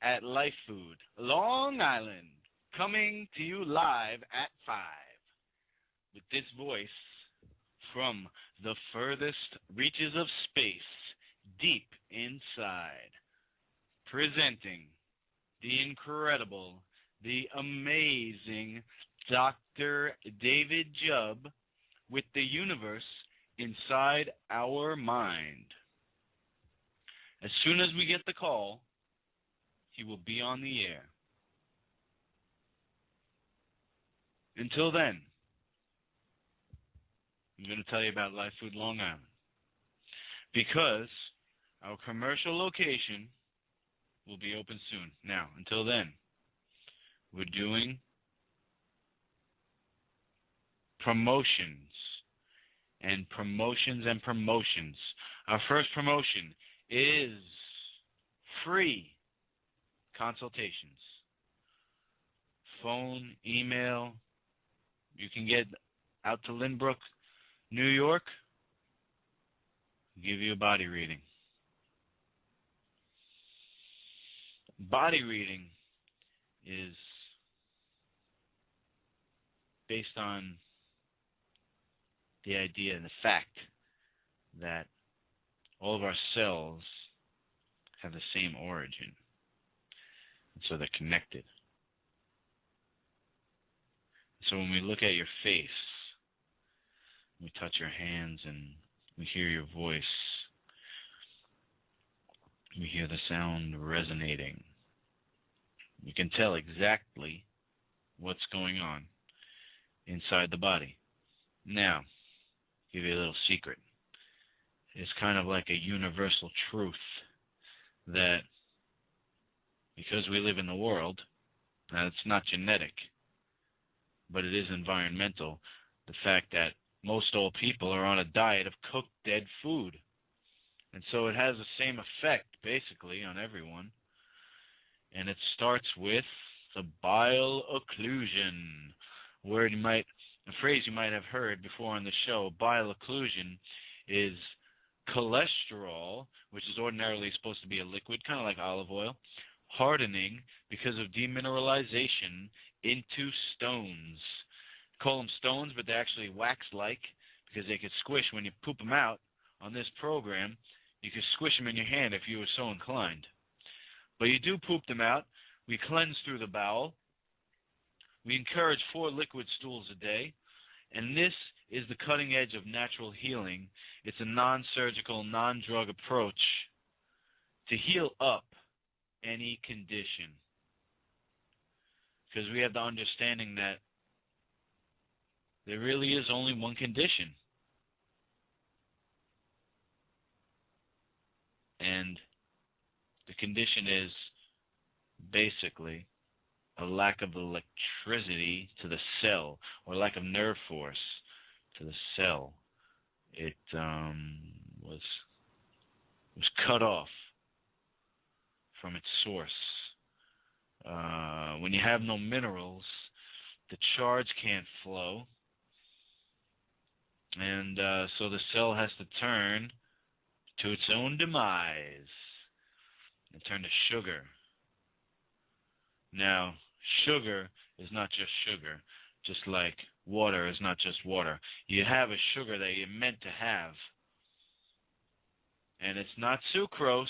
At LifeFood, Long Island, coming to you live at 5 with this voice from the furthest reaches of space, deep inside, presenting the incredible, the amazing Dr. David Jubb with the universe inside our mind. As soon as we get the call, he will be on the air. Until then, I'm going to tell you about LifeFood Long Island, because our commercial location will be open soon. Now, until then, we're doing promotions and promotions and promotions. Our first promotion is free consultations. Phone, email. You can get out to Lynbrook, New York. Give you a body reading. Body reading is based on the idea and the fact that all of our cells have the same origin. So they're connected. So when we look at your face, we touch your hands and we hear your voice, we hear the sound resonating. You can tell exactly what's going on inside the body. Now, give you a little secret. It's kind of like a universal truth that because we live in the world, now it's not genetic, but it is environmental, the fact that most old people are on a diet of cooked dead food. And so it has the same effect, basically, on everyone. And it starts with the bile occlusion, a phrase you might have heard before on the show. Bile occlusion is cholesterol, which is ordinarily supposed to be a liquid, kind of like olive oil, hardening because of demineralization into stones. Call them stones, but they're actually wax-like because they could squish when you poop them out. On this program, you could squish them in your hand if you were so inclined. But you do poop them out. We cleanse through the bowel. We encourage 4 liquid stools a day. And this is the cutting edge of natural healing. It's a non-surgical, non-drug approach to heal up any condition. Because we have the understanding that there really is only one condition. And the condition is basically a lack of electricity to the cell, or lack of nerve force to the cell. It was cut off from its source. When you have no minerals, the charge can't flow, and so the cell has to turn to its own demise and turn to sugar. Now, sugar is not just sugar, just like water is not just water. You have a sugar that you're meant to have, and it's not sucrose,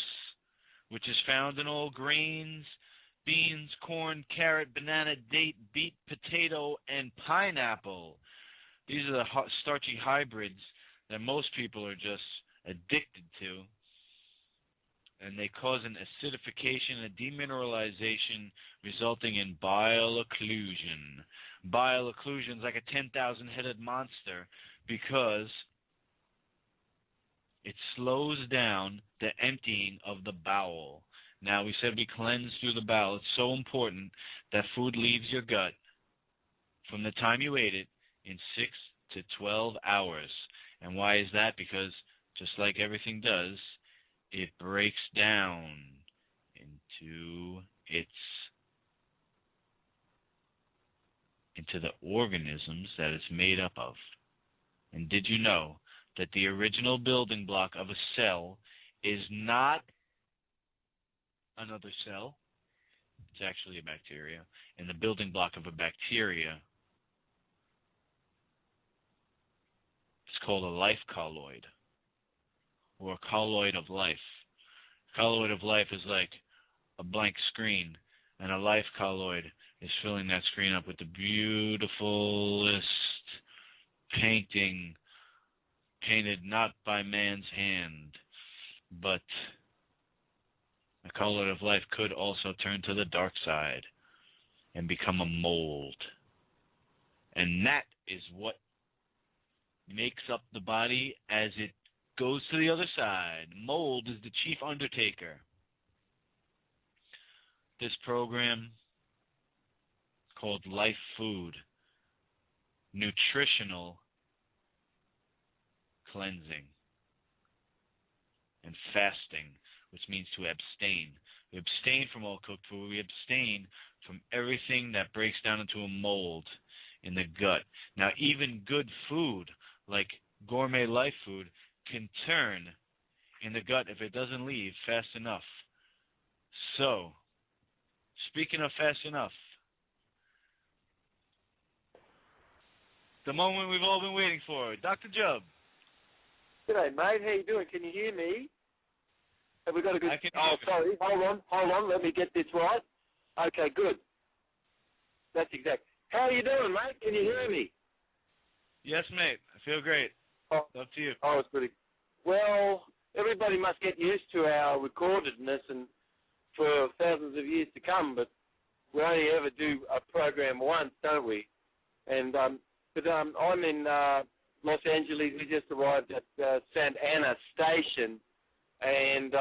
which is found in all grains, beans, corn, carrot, banana, date, beet, potato, and pineapple. These are the starchy hybrids that most people are just addicted to. and they cause an acidification and demineralization resulting in bile occlusion. Bile occlusion is like a 10,000-headed monster because it slows down the emptying of the bowel. Now, we said we cleanse through the bowel. It's so important that food leaves your gut from the time you ate it in 6 to 12 hours. And why is that? Because just like everything does, it breaks down into the organisms that it's made up of. And did you know that the original building block of a cell is not another cell? It's actually a bacteria. And the building block of a bacteria is called a life colloid, or a colloid of life. Colloid of life is like a blank screen, and a life colloid is filling that screen up with the beautifulest painting, painted not by man's hand, but a colloid of life could also turn to the dark side and become a mold. And that is what makes up the body as it goes to the other side. Mold is the chief undertaker. This program called LifeFood, nutritional cleansing and fasting, which means to abstain. We abstain from all cooked food. We abstain from everything that breaks down into a mold in the gut. Now, even good food, like gourmet life food, can turn in the gut if it doesn't leave fast enough. So, speaking of fast enough, the moment we've all been waiting for, Dr. Jubb. G'day, mate. How you doing? Can you hear me? Have we got a good... I can Oh, sorry. Hold on. Let me get this right. Okay, good. That's exact. How are you doing, mate? Can you hear me? Yes, mate. I feel great. Oh, up to you. Oh, it's pretty... Well, everybody must get used to our recordedness and for thousands of years to come, but we only ever do a program once, don't we? And I'm in Los Angeles. We just arrived at Santa Ana Station, and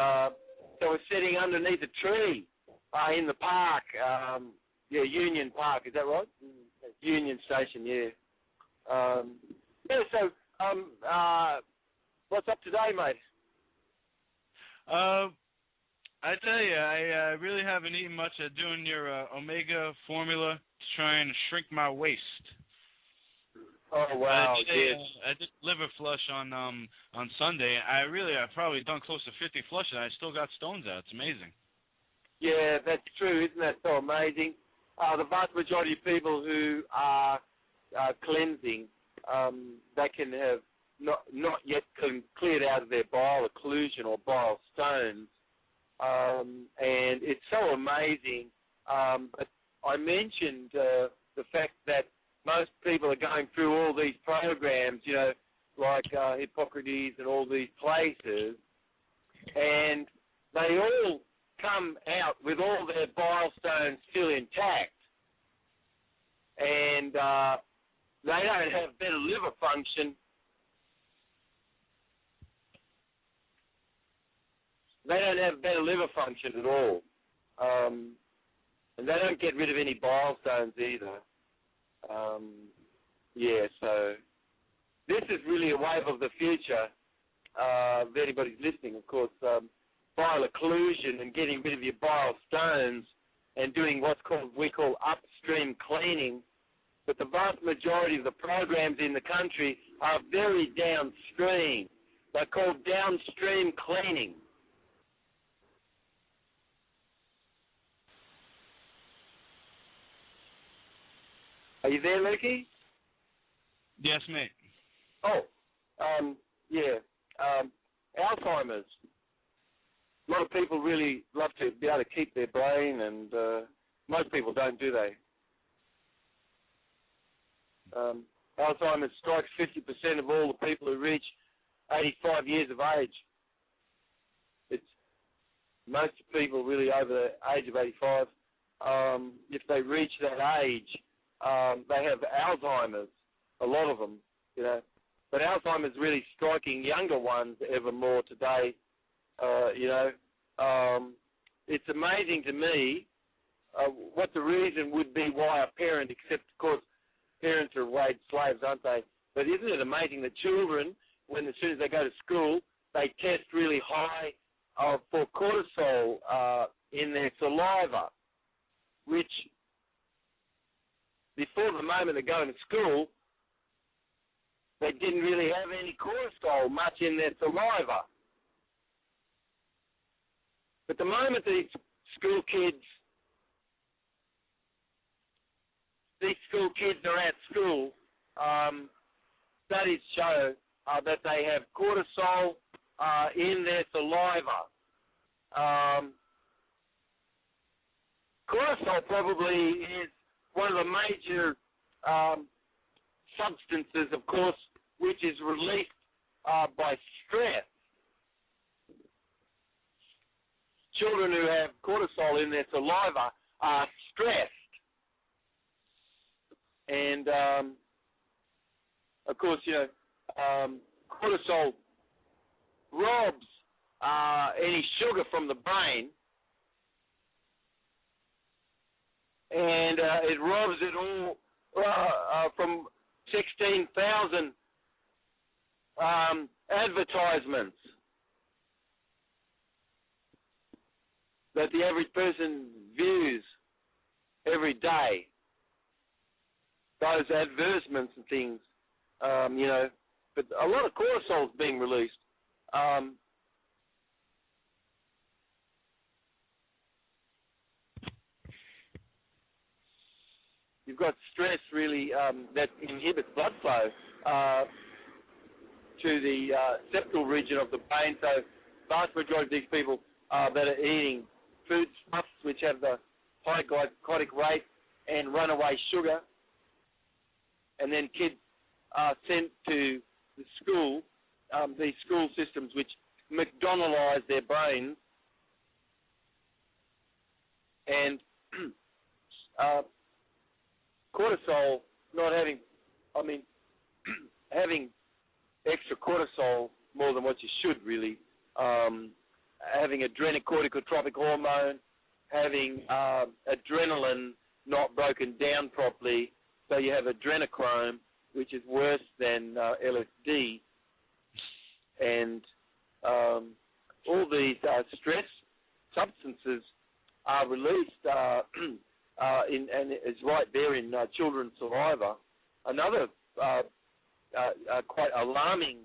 so we're sitting underneath a tree in the park. Union Park, is that right? Union Station, yeah. So what's up today, mate? I tell you, I really haven't eaten much. Doing your omega formula to try and shrink my waist. Oh wow! I did liver flush on Sunday. I've probably done close to 50 flushes. I still got stones out. It's amazing. Yeah, that's true. Isn't that so amazing? The vast majority of people who are cleansing, they can have not yet cleared out of their bile occlusion or bile stones, and it's so amazing. But I mentioned the fact that most people are going through all these programs, like Hippocrates and all these places, and they all come out with all their bile stones still intact, and they don't have better liver function. They don't have better liver function at all, and they don't get rid of any bile stones either. So this is really a wave of the future. If anybody's listening, of course, bile occlusion and getting rid of your bile stones and doing we call upstream cleaning. But the vast majority of the programs in the country are very downstream. They're called downstream cleaning. Are you there, Lukey? Yes, mate. Oh, Alzheimer's. A lot of people really love to be able to keep their brain, and most people don't, do they? Alzheimer's strikes 50% of all the people who reach 85 years of age. most people really over the age of 85, if they reach that age, they have Alzheimer's, a lot of them, you know. But Alzheimer's really striking younger ones ever more today, you know. It's amazing to me what the reason would be why a parent, except, of course, parents are wage slaves, aren't they? But isn't it amazing that children, as soon as they go to school, they test really high for cortisol in their saliva, which before the moment of going to school, they didn't really have any cortisol much in their saliva. But the moment these school kids are at school, studies show that they have cortisol in their saliva. Cortisol probably is one of the major substances, of course, which is released by stress. Children who have cortisol in their saliva are stressed. And, of course, you know, cortisol robs any sugar from the brain, and it robs it all from 16,000 advertisements that the average person views every day. Those advertisements and things, you know, but a lot of cortisol is being released. You've got stress really that inhibits blood flow to the septal region of the brain. So vast majority of these people that are eating food stuffs which have the high glycemic rate and runaway sugar, and then kids are sent to the school, these school systems which McDonaldize their brains, and cortisol not having, I mean, having extra cortisol more than what you should really, having adrenocorticotropic hormone, having adrenaline not broken down properly, so you have adrenochrome, which is worse than LSD, and all these stress substances are released and it's right there in children's saliva. Another quite alarming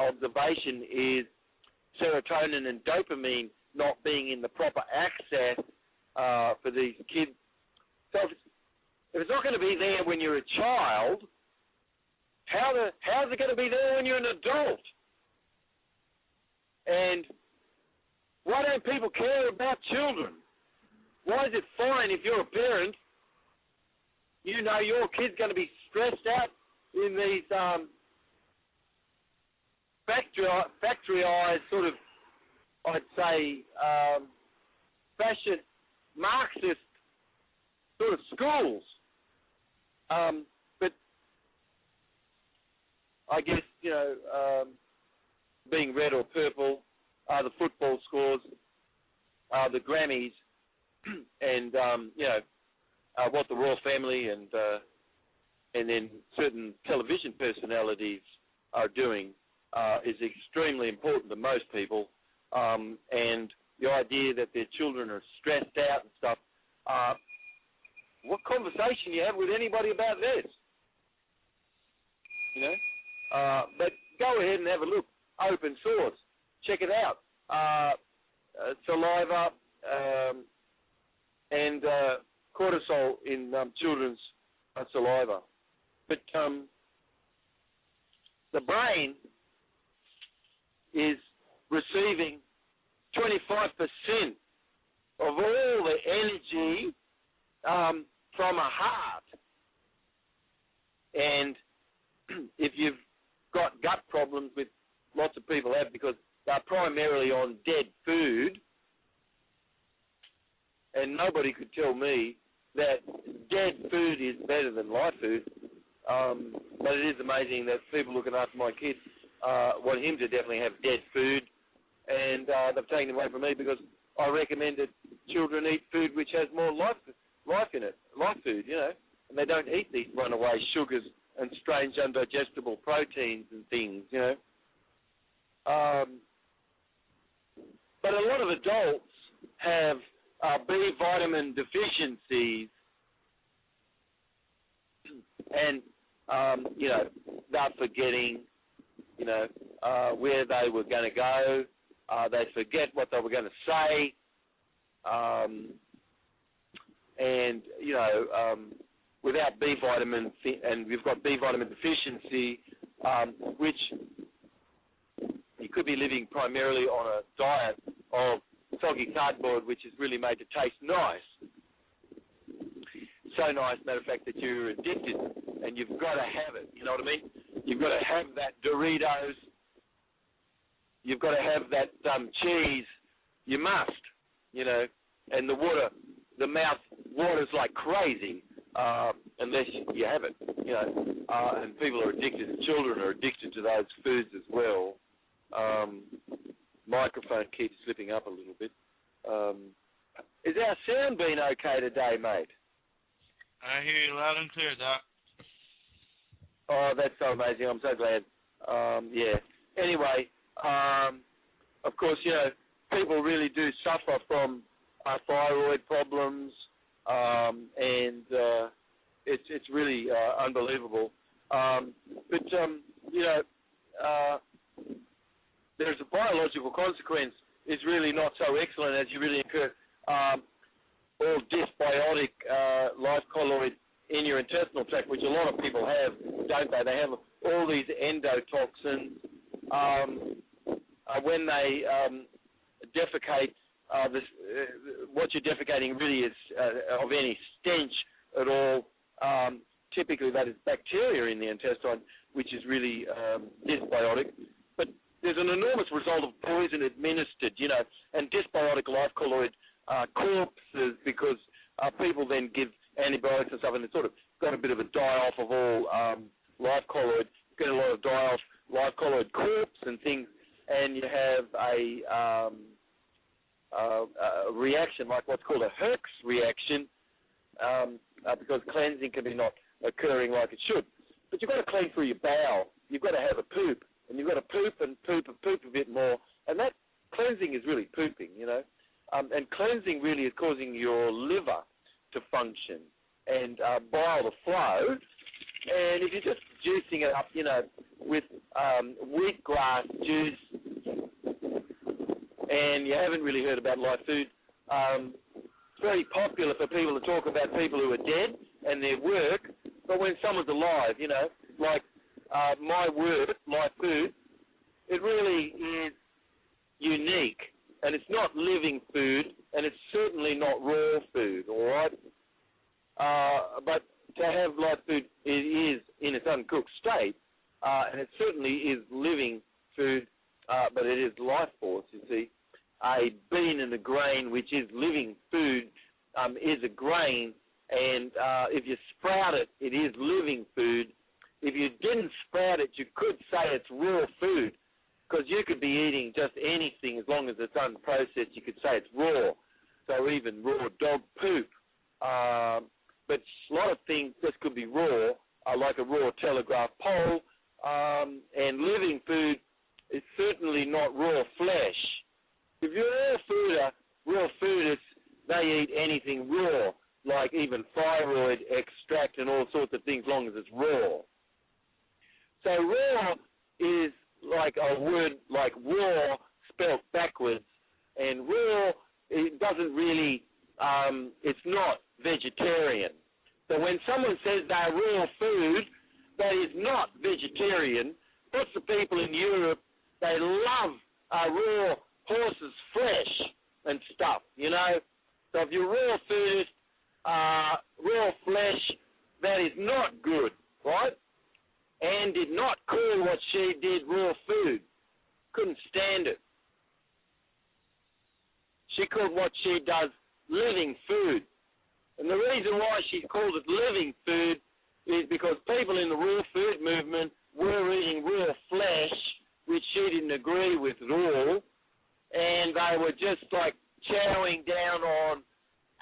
observation is serotonin and dopamine not being in the proper access for these kids. So if it's not going to be there when you're a child, how's it going to be there when you're an adult? And why don't people care about children? Why is it fine if you're a parent, you know your kid's going to be stressed out in these factoryized sort of, I'd say, fascist, Marxist sort of schools. But I guess, you know, being red or purple, the football scores, the Grammys, and, you know, what the royal family and then certain television personalities are doing is extremely important to most people. And the idea that their children are stressed out and stuff, what conversation you have with anybody about this? You know? But go ahead and have a look. Open source. Check it out. Saliva and cortisol in children's saliva. But the brain is receiving 25% of all the energy from a heart. And if you've got gut problems, with lots of people have, because primarily on dead food, and nobody could tell me that dead food is better than live food. But it is amazing that people looking after my kid want him to definitely have dead food, and they've taken it away from me because I recommend that children eat food which has more life in it, live food, and they don't eat these runaway sugars and strange undigestible proteins and things, But a lot of adults have B vitamin deficiencies, and they're forgetting, where they were going to go. They forget what they were going to say, without B vitamin, and we've got B vitamin deficiency, which you could be living primarily on a diet of soggy cardboard, which is really made to taste nice. So nice, matter of fact, that you're addicted, and you've got to have it. You know what I mean? You've got to have that Doritos. You've got to have that cheese. You must, and the mouth waters like crazy unless you have it, and people are addicted, and children are addicted to those foods as well. Microphone keeps slipping up a little bit. Is our sound being okay today, mate? I hear you loud and clear, Doc. Oh, that's so amazing. I'm so glad. Yeah. Anyway, of course, people really do suffer from thyroid problems, and it's really unbelievable. There's a biological consequence. It's really not so excellent as you really incur all dysbiotic life colloid in your intestinal tract, which a lot of people have, don't they? They have all these endotoxins. When they defecate, what you're defecating really is of any stench at all. Typically, that is bacteria in the intestine, which is really dysbiotic. But there's an enormous result of poison administered, and dysbiotic life colloid corpses, because people then give antibiotics and stuff, and it's sort of got a bit of a die-off of all life colloid. You get a lot of die-off life colloid corpse and things, and you have a reaction like what's called a Herx reaction, because cleansing can be not occurring like it should. But you've got to clean through your bowel. You've got to have a poop, and you've got to poop and poop and poop a bit more, and that cleansing is really pooping, and cleansing really is causing your liver to function and bile to flow. And if you're just juicing it up, with wheatgrass juice, and you haven't really heard about LifeFood, it's very popular for people to talk about people who are dead and their work, but when someone's alive, like my work, LifeFood, it really is unique, and it's not living food, and it's certainly not raw food, all right? But to have LifeFood, it is in its uncooked state, and it certainly is living food, but it is life force, you see. A bean and a grain, which is living food, is a grain, and if you sprout it, it is living food. If you didn't sprout it, you could say it's raw food, because you could be eating just anything as long as it's unprocessed. You could say it's raw, so even raw dog poop. But a lot of things just could be raw, like a raw telegraph pole, and living food is certainly not raw flesh. If you're a raw fooders, they eat anything raw, like even thyroid extract and all sorts of things, as long as it's raw. So raw is like a word like war spelled backwards, and raw, it doesn't really, it's not vegetarian. So when someone says they're raw food, that is not vegetarian. That's the people in Europe, they love raw horse's flesh and stuff, So if you're raw food, raw flesh, that is not good, right? Anne did not call what she did raw food. Couldn't stand it. she called what she does living food. And the reason why she called it living food is because people in the raw food movement were eating raw flesh, which she didn't agree with at all, and they were just like chowing down on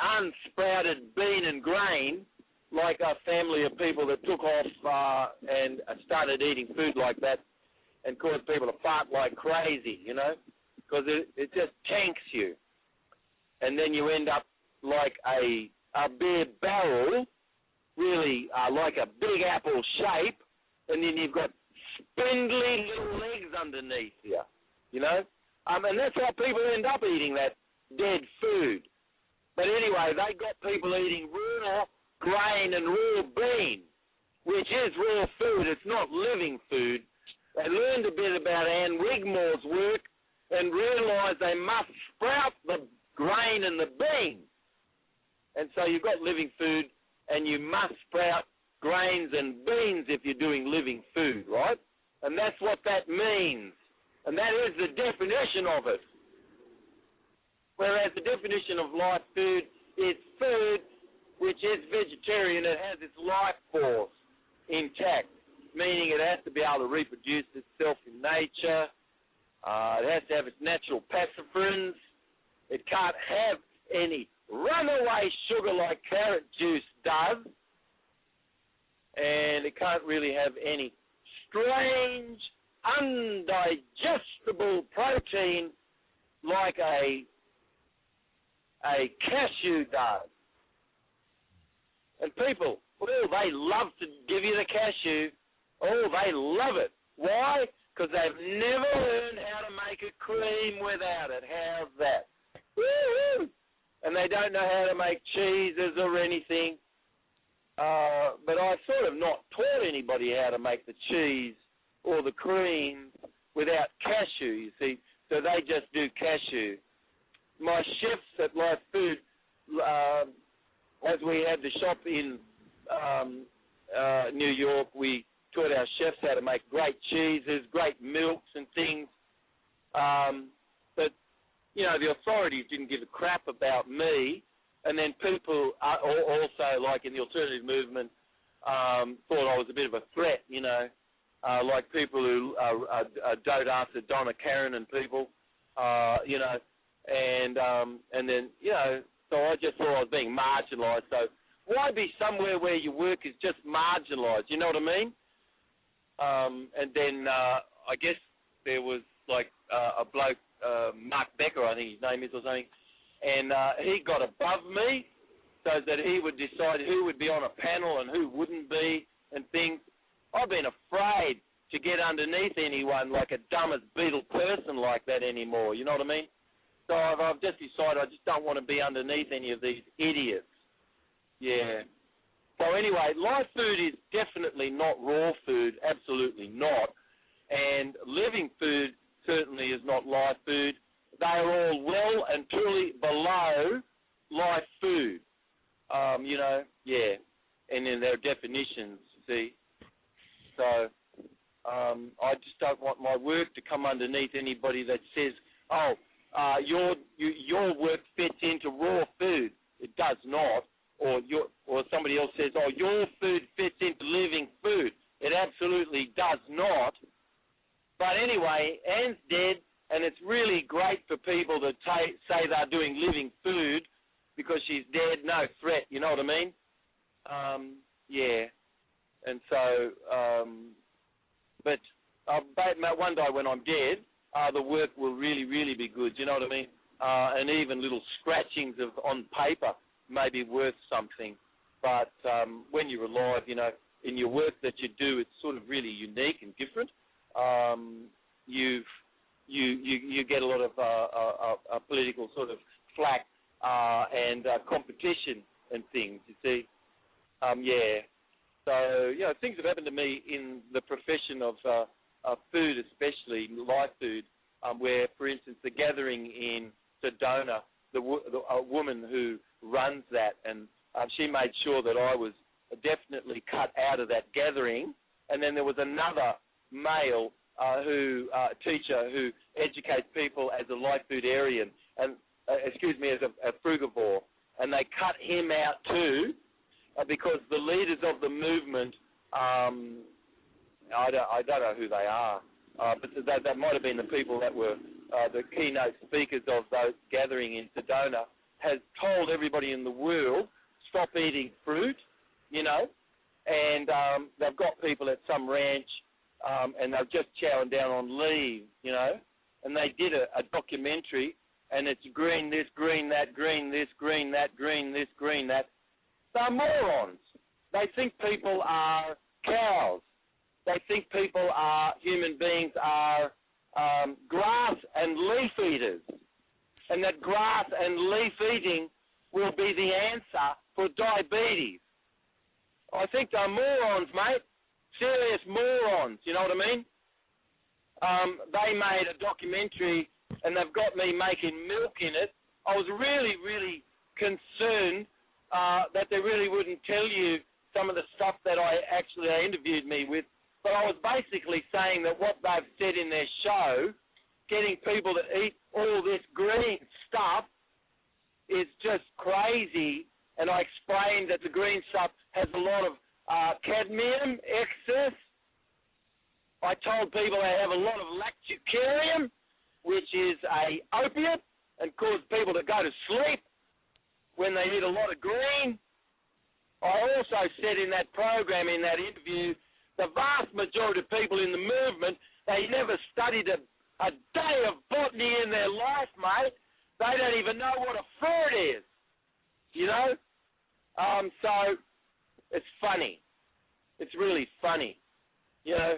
unsprouted bean and grain, like a family of people that took off and started eating food like that and caused people to fart like crazy, you know, because it just tanks you. And then you end up like a bare barrel, really like a big apple shape, and then you've got spindly little legs underneath you know. And that's how people end up eating that dead food. But anyway, they got people eating raw grain and raw bean, which is raw food. It's not living food. They learned a bit about Anne Wigmore's work and realized they must sprout the grain and the bean. And so you've got living food, and you must sprout grains and beans if you're doing living food, right? And that's what that means. And that is the definition of it. Whereas the definition of life food is food which is vegetarian. It has its life force intact, meaning it has to be able to reproduce itself in nature. It has to have its natural pacifrins. It can't have any runaway sugar like carrot juice does. And it can't really have any strange, undigestible protein like a cashew does. And people, they love to give you the cashew. They love it. Why? Because they've never learned how to make a cream without it. How's that? Woo-hoo! And they don't know how to make cheeses or anything. But I've sort of not taught anybody how to make the cheese or the cream without cashew, you see. So they just do cashew. My chefs at LifeFood, as we had the shop in New York, we taught our chefs how to make great cheeses, great milks and things. But, you know, the authorities didn't give a crap about me. And then people also, like in the alternative movement, thought I was a bit of a threat, you know, like people who dote after Donna Karen and people, you know, and then, you know, so I just thought I was being marginalised. So why be somewhere where your work is just marginalised, you know what I mean? And then I guess there was like a bloke, Mark Becker, I think his name is or something, and he got above me so that he would decide who would be on a panel and who wouldn't be and things. I've been afraid to get underneath anyone like a dumb as beetle person like that anymore, you know what I mean? So I've just decided I just don't want to be underneath any of these idiots. Yeah. So anyway, live food is definitely not raw food, absolutely not. And living food certainly is not live food. They are all well and truly below live food, you know, yeah, and in their definitions, see. So I just don't want my work to come underneath anybody that says, your work fits into raw food. It does not. Or somebody else says, your food fits into living food. It absolutely does not. But anyway, Anne's dead, and it's really great for people to say they're doing living food because she's dead, no threat, you know what I mean? Yeah. And so, but one day when I'm dead, the work will really, really be good, you know what I mean? And even little scratchings on paper may be worth something. But when you're alive, you know, in your work that you do, it's sort of really unique and different. You get a lot of political sort of flack and competition and things, you see. Yeah. So, you know, things have happened to me in the profession of food, especially live food, where, for instance, the gathering in Sedona, a woman who runs that, and she made sure that I was definitely cut out of that gathering. And then there was another male teacher who educates people as a live foodarian, and as a frugivore, and they cut him out too, because the leaders of the movement, I don't know who they are, but that might have been the people that were the keynote speakers of those gathering in Sedona, has told everybody in the world, stop eating fruit, you know, and they've got people at some ranch, and they're just chowing down on leaves, you know, and they did a documentary, and it's green this, green that, green this, green that, green this, green that. They're morons. They think people are cows. They think people are, human beings are grass and leaf eaters, and that grass and leaf eating will be the answer for diabetes. I think they're morons, mate. Serious morons, you know what I mean? They made a documentary, and they've got me making milk in it. I was really, really concerned that they really wouldn't tell you some of the stuff that they interviewed me with. But I was basically saying that what they've said in their show, getting people to eat all this green stuff, is just crazy. And I explained that the green stuff has a lot of cadmium excess. I told people they have a lot of lactucarium, which is a opiate and cause people to go to sleep when they eat a lot of green. I also said in that program, in that interview, the vast majority of people in the movement, they never studied a day of botany in their life, mate. They don't even know what a fruit is, you know? So it's funny. It's really funny, you know?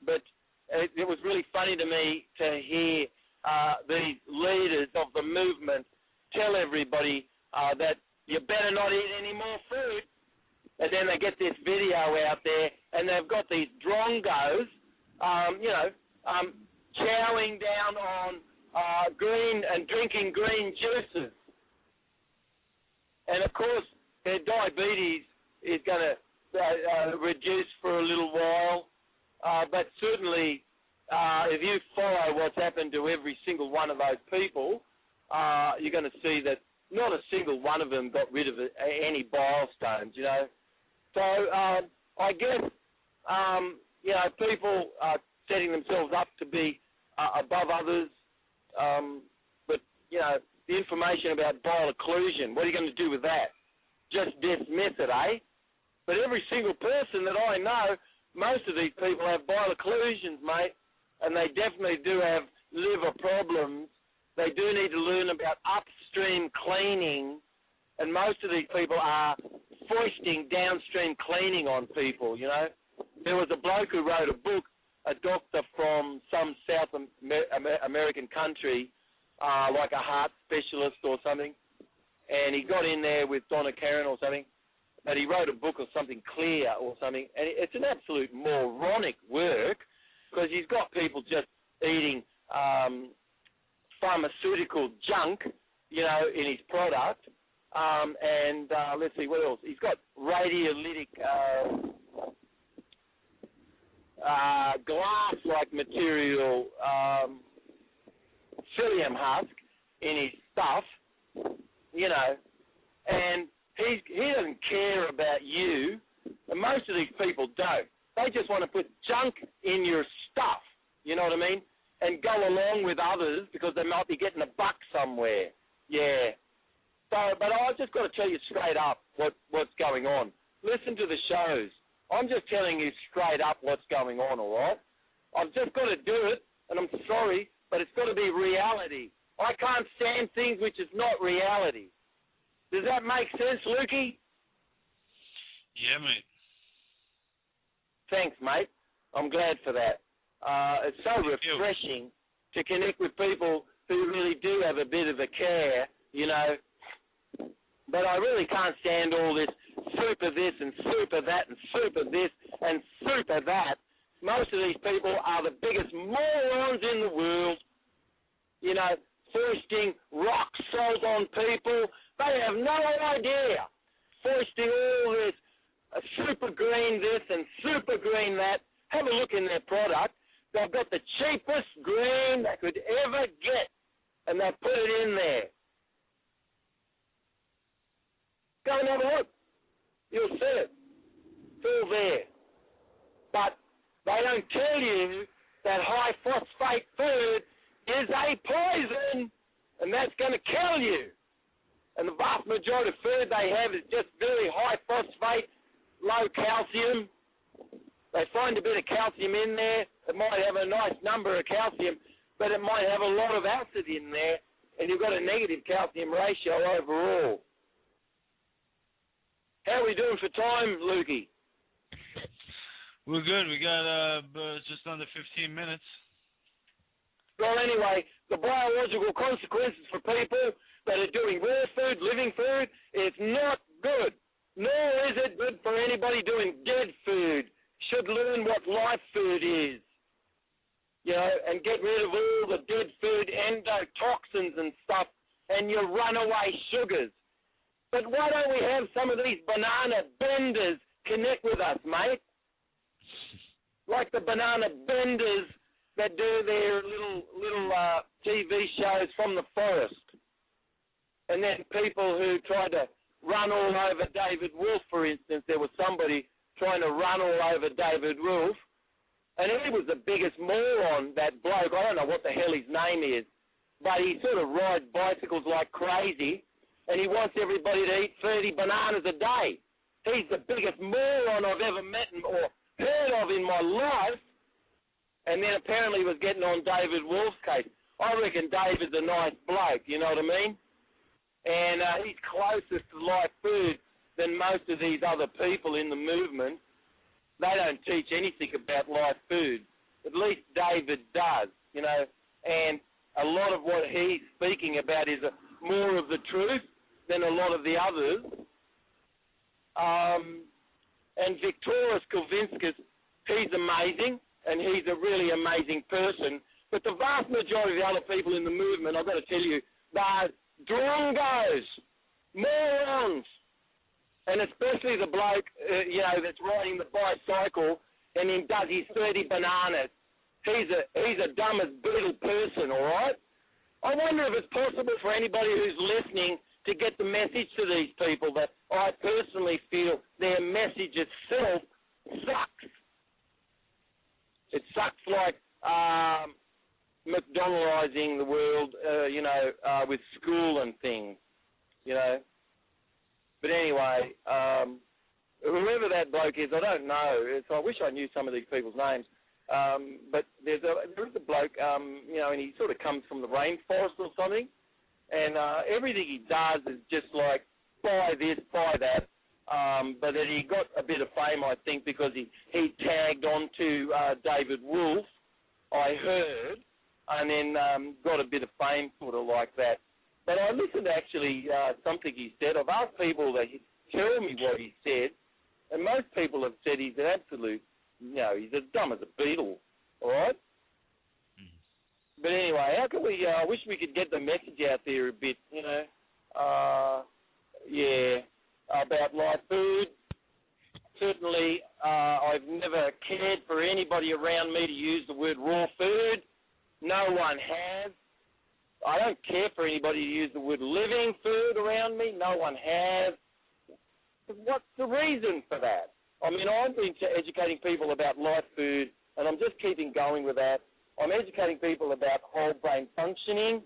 But it was really funny to me to hear these leaders of the movement tell everybody that you better not eat any more food. And then they get this video out there, and they've got these drongos, chowing down on green and drinking green juices. And, of course, their diabetes is going to reduce for a little while. But certainly, if you follow what's happened to every single one of those people, you're going to see that not a single one of them got rid of any bile stones, you know. So I guess, people are setting themselves up to be above others. But, you know, the information about bile occlusion, what are you going to do with that? Just dismiss it, eh? But every single person that I know, most of these people have bile occlusions, mate, and they definitely do have liver problems. They do need to learn about upstream cleaning, and most of these people are foisting downstream cleaning on people, you know. There was a bloke who wrote a book, a doctor from some South American country, like a heart specialist or something, and he got in there with Donna Karen or something, but he wrote a book of something clear or something, and it's an absolute moronic work, because he's got people just eating pharmaceutical junk, you know, in his product, and let's see, what else? He's got radiolytic glass-like material, psyllium husk in his stuff, you know, and he doesn't care about you, and most of these people don't. They just want to put junk in your stuff, you know what I mean, and go along with others because they might be getting a buck somewhere. Yeah. So, but I've just got to tell you straight up what's going on. Listen to the shows. I'm just telling you straight up what's going on, all right? I've just got to do it, and I'm sorry, but it's got to be reality. I can't stand things which is not reality. Does that make sense, Lukey? Yeah, mate. Thanks, mate. I'm glad for that. It's so refreshing to connect with people who really do have a bit of a care, you know. But I really can't stand all this super this and super that and super this and super that. Most of these people are the biggest morons in the world, you know, foisting rock salt on people. They have no idea. Foisting all this super green this and super green that. Have a look in their product. They've got the cheapest green they could ever get. and they put it in there. Go and have a look. You'll see it. It's all there. But they don't tell you that high phosphate food is a poison, and that's going to kill you. And the vast majority of food they have is just very high phosphate, low calcium. They find a bit of calcium in there. It might have a nice number of calcium, but it might have a lot of acid in there, and you've got a negative calcium ratio overall. How are we doing for time, Lukey? We're good. We got just under 15 minutes. Well, anyway, the biological consequences for people that are doing raw food, living food, it's not good. Nor is it good for anybody doing dead food. Should learn what life food is, and get rid of all the dead food endotoxins and stuff and your runaway sugars. But why don't we have some of these banana benders connect with us, mate? Like the banana benders that do their little TV shows from the forest. And then people who try to run all over David Wolf, for instance. There was somebody trying to run all over David Wolf, and he was the biggest moron, that bloke. I don't know what the hell his name is, but he sort of rides bicycles like crazy, and he wants everybody to eat 30 bananas a day. He's the biggest moron I've ever met or heard of in my life, and then apparently was getting on David Wolf's case. I reckon David's a nice bloke, you know what I mean? And he's closest to LifeFood than most of these other people in the movement. They don't teach anything about LifeFood. At least David does, and a lot of what he's speaking about is more of the truth than a lot of the others. And Victoras Kulvinskas, he's amazing, and he's a really amazing person. But the vast majority of the other people in the movement, I've got to tell you, they're drongos, morons, and especially the bloke, that's riding the bicycle and then does his 30 bananas. He's a dumb as beetle person, all right? I wonder if it's possible for anybody who's listening to get the message to these people that I personally feel their message itself sucks. It sucks like McDonaldizing the world, with school and things, But anyway, whoever that bloke is, I don't know. I wish I knew some of these people's names. But there is a bloke, and he sort of comes from the rainforest or something, and everything he does is just like, buy this, buy that. But then he got a bit of fame, I think, because he tagged on to David Wolf, I heard, and then got a bit of fame sort of like that. But I listened to actually something he said. I've asked people to tell me what he said, and most people have said he's an absolute, he's as dumb as a beetle, all right? Mm-hmm. But anyway, how can we, I wish we could get the message out there a bit, about LifeFood. Certainly, I've never cared for anybody around me to use the word raw food. No one has. I don't care for anybody to use the word living food around me. No one has. What's the reason for that? I mean, I've been educating people about LifeFood, and I'm just keeping going with that. I'm educating people about whole brain functioning.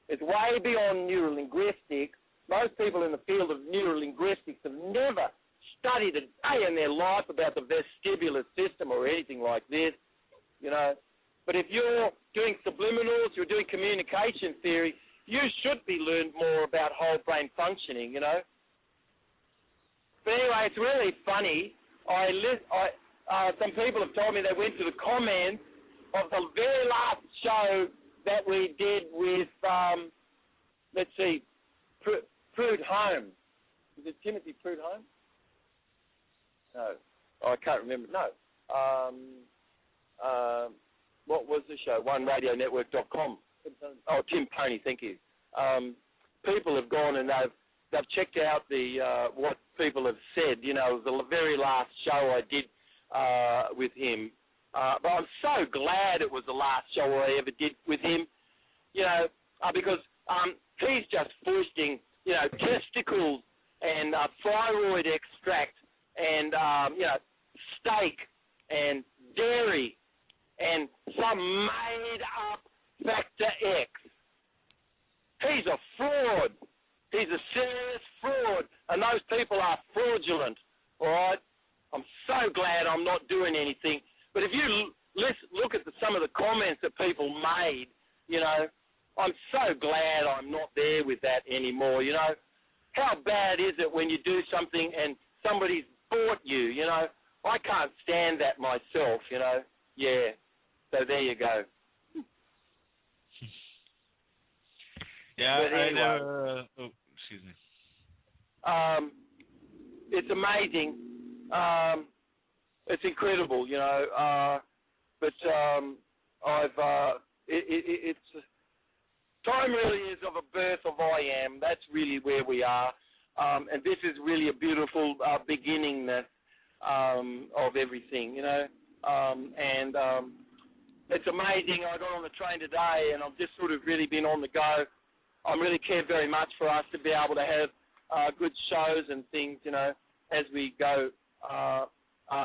It's way beyond neurolinguistics. Most people in the field of neurolinguistics have never studied a day in their life about the vestibular system or anything like this, But if you're doing subliminals, you're doing communication theory, you should be learned more about whole brain functioning, But anyway, it's really funny. Some people have told me they went to the comments of the very last show that we did with, Prudhomme. Is it Timothy Prudhomme? No. I can't remember. No. What was the show? OneRadioNetwork.com. Oh, Tim Pony, thank you. People have gone and they've checked out the what people have said. It was the very last show I did with him. But I'm so glad it was the last show I ever did with him. because he's just foisting, testicles and thyroid extract and, steak and dairy and some made-up Factor X. He's a fraud. He's a serious fraud, and those people are fraudulent, all right? I'm so glad I'm not doing anything. But if you look at some of the comments that people made, I'm so glad I'm not there with that anymore, How bad is it when you do something and somebody's bought you, I can't stand that myself, Yeah, so there you go. Yeah, anyway, I know. Excuse me. It's amazing. It's incredible, but it's time really is of a birth of I am. That's really where we are, and this is really a beautiful beginning of everything, and it's amazing. I got on the train today, and I've just sort of really been on the go. I really care very much for us to be able to have good shows and things, as we go.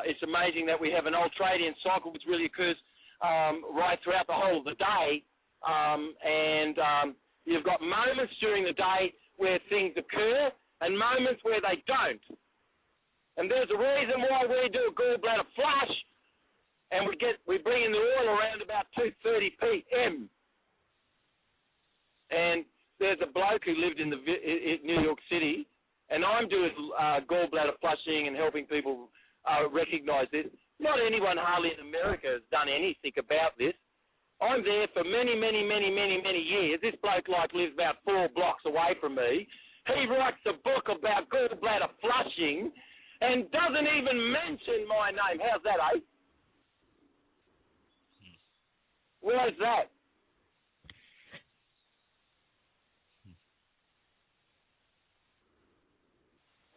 It's amazing that we have an ultradian cycle which really occurs right throughout the whole of the day, and you've got moments during the day where things occur and moments where they don't. And there's a reason why we do a gallbladder flush, and we bring in the oil around about 2:30 p.m. And there's a bloke who lived in New York City, and I'm doing gallbladder flushing and helping people recognize this. Not anyone hardly in America has done anything about this. I'm there for many, many, many, many, many years. This bloke lives about 4 blocks away from me. He writes a book about gallbladder flushing and doesn't even mention my name. How's that, eh? Where's that?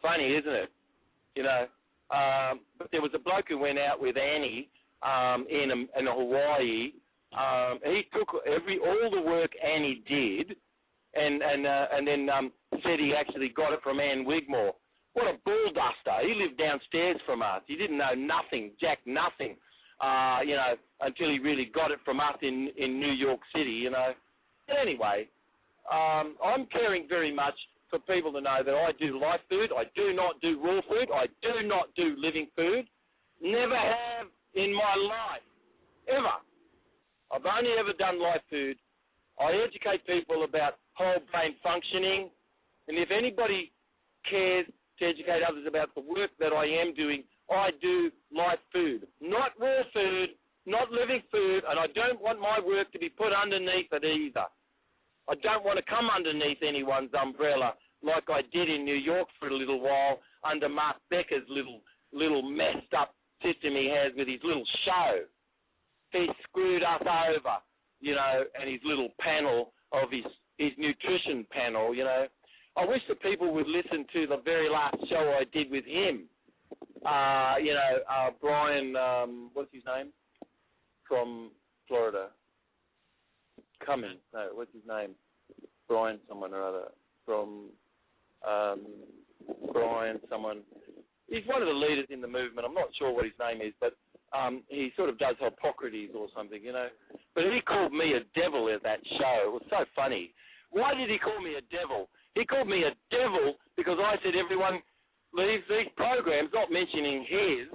Funny, isn't it? But there was a bloke who went out with Annie in Hawaii. He took all the work Annie did, and then said he actually got it from Ann Wigmore. What a bull duster! He lived downstairs from us. He didn't know nothing, jack nothing, until he really got it from us in New York City. But anyway, I'm caring very much for people to know that I do LifeFood. I do not do raw food. I do not do living food. Never have in my life, ever. I've only ever done LifeFood. I educate people about whole brain functioning, and if anybody cares to educate others about the work that I am doing, I do LifeFood. Not raw food, not living food, and I don't want my work to be put underneath it either. I don't want to come underneath anyone's umbrella like I did in New York for a little while under Mark Becker's little messed up system he has with his little show. He screwed us over, and his little panel of his nutrition panel, I wish that people would listen to the very last show I did with him. Brian, what's his name? From Florida. Cummins. No, what's his name? Brian someone or other. From Brian someone. He's one of the leaders in the movement. I'm not sure what his name is, but he sort of does Hippocrates or something, But he called me a devil at that show. It was so funny. Why did he call me a devil? He called me a devil because I said everyone leaves these programs, not mentioning his,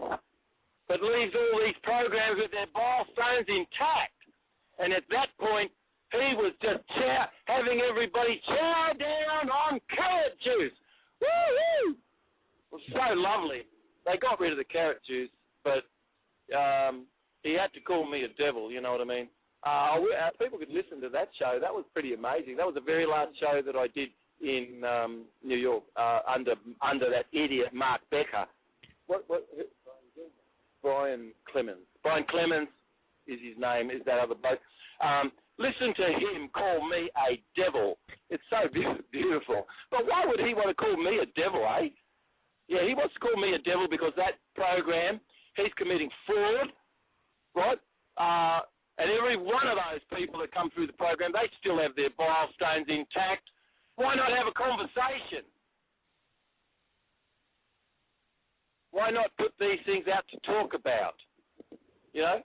but leaves all these programs with their bile stones intact. And at that point, he was just having everybody chow down on carrot juice. Woo-hoo! It was so lovely. They got rid of the carrot juice, but he had to call me a devil, you know what I mean? People could listen to that show. That was pretty amazing. That was the very last show that I did in New York under that idiot Mark Becker. Brian Clemens. Brian Clemens is his name, is that other bloke. Listen to him call me a devil. It's so beautiful. But why would he want to call me a devil, eh? Yeah, he wants to call me a devil because that program, he's committing fraud, right? And every one of those people that come through the program, they still have their bile stones intact. Why not have a conversation? Why not put these things out to talk about? You know,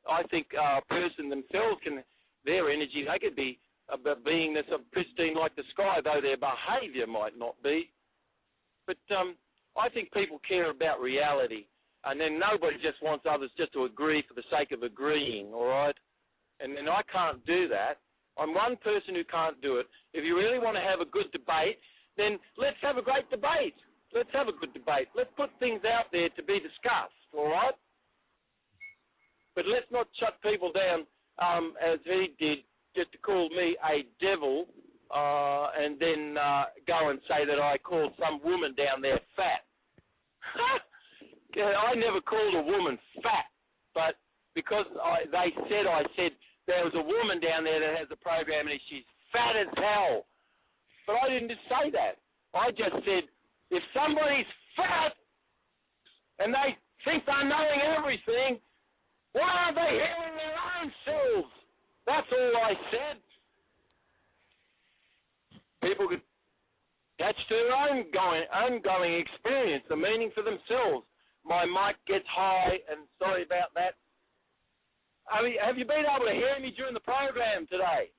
I think a person themselves their energy, they could be a beingness of pristine like the sky, though their behaviour might not be. But I think people care about reality, and then nobody just wants others just to agree for the sake of agreeing, all right? And I can't do that. I'm one person who can't do it. If you really want to have a good debate, then let's have a great debate. Let's have a good debate. Let's put things out there to be discussed, all right? But let's not shut people down as he did, just to call me a devil and then go and say that I called some woman down there fat. I never called a woman fat, but because I said there was a woman down there that has a program and she's fat as hell. But I didn't just say that. I just said, if somebody's fat and they think they're knowing everything, why aren't they healing their own selves? That's all I said. People could catch their own ongoing experience, the meaning for themselves. My mic gets high, and sorry about that. Have you been able to hear me during the program today?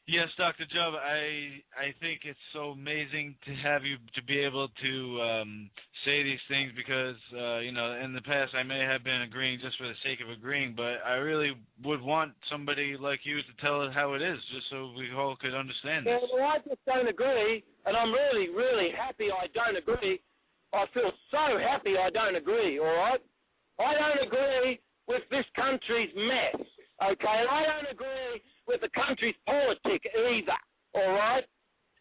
Yes, Dr. Jubb, I think it's so amazing to have you to be able to say these things because, you know, in the past I may have been agreeing just for the sake of agreeing, but I really would want somebody like you to tell us how it is just so we all could understand this. Well, I just don't agree, and I'm really, really happy I don't agree. I feel so happy I don't agree, all right? I don't agree with this country's mess, okay? And I don't agree with the country's politics either, all right?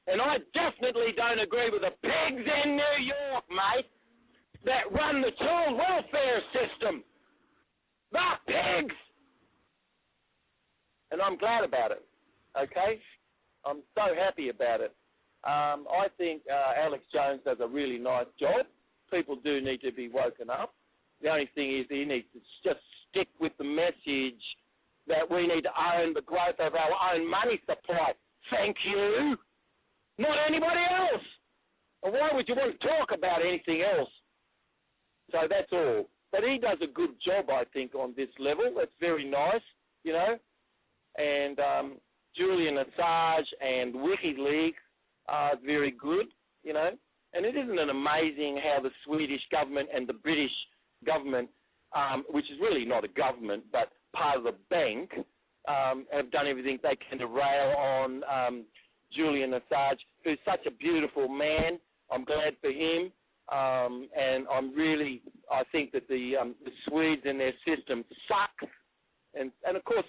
And I definitely don't agree with the pigs in New York, mate, that run the child welfare system. The pigs! And I'm glad about it, okay? I'm so happy about it. I think Alex Jones does a really nice job. People do need to be woken up. The only thing is he needs to just stick with the message that we need to own the growth of our own money supply. Thank you. Not anybody else. And why would you want to talk about anything else? So that's all. But he does a good job, I think, on this level. That's very nice, you know. And Julian Assange and WikiLeaks are very good, you know. And it isn't it amazing how the Swedish government and the British government, which is really not a government but part of the bank, have done everything they can to rail on Julian Assange, who's such a beautiful man. I'm glad for him. And I think that the Swedes and their system sucks. And of course,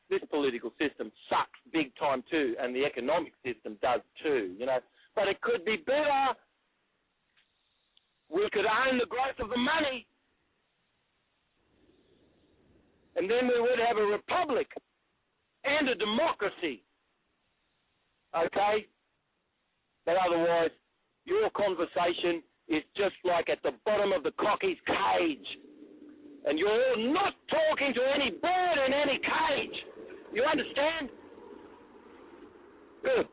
this political system sucks big time too, and the economic system does too, you know. But it could be better. We could own the growth of the money, and then we would have a republic and a democracy, okay? But otherwise, your conversation is just like at the bottom of the cockie's cage, and you're not talking to any bird in any cage. You understand? Good.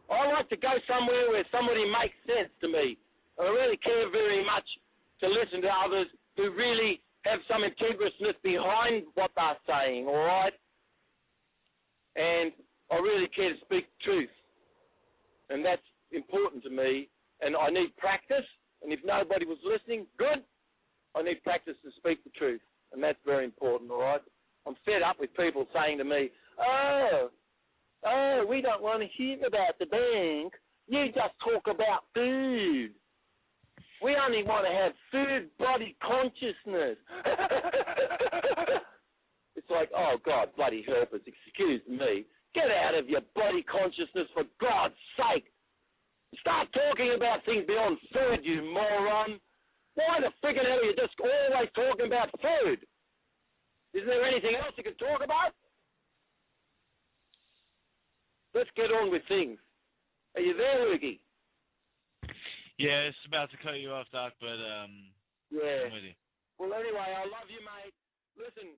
I like to go somewhere where somebody makes sense to me. I really care very much to listen to others who really have some integrity behind what they're saying, all right? And I really care to speak truth. And that's important to me. And I need practice. And if nobody was listening, good. I need practice to speak the truth. And that's very important, all right? I'm fed up with people saying to me, oh, we don't want to hear about the bank. You just talk about food. We only want to have food body consciousness. It's like, oh, God, bloody herpers, excuse me. Get out of your body consciousness for God's sake. Start talking about things beyond food, you moron. Why the friggin' hell are you just always talking about food? Isn't there anything else you can talk about? Let's get on with things. Are you there, Ricky? Yeah, it's about to cut you off, Doc, but yeah. I'm with you. Well, anyway, I love you, mate. Listen,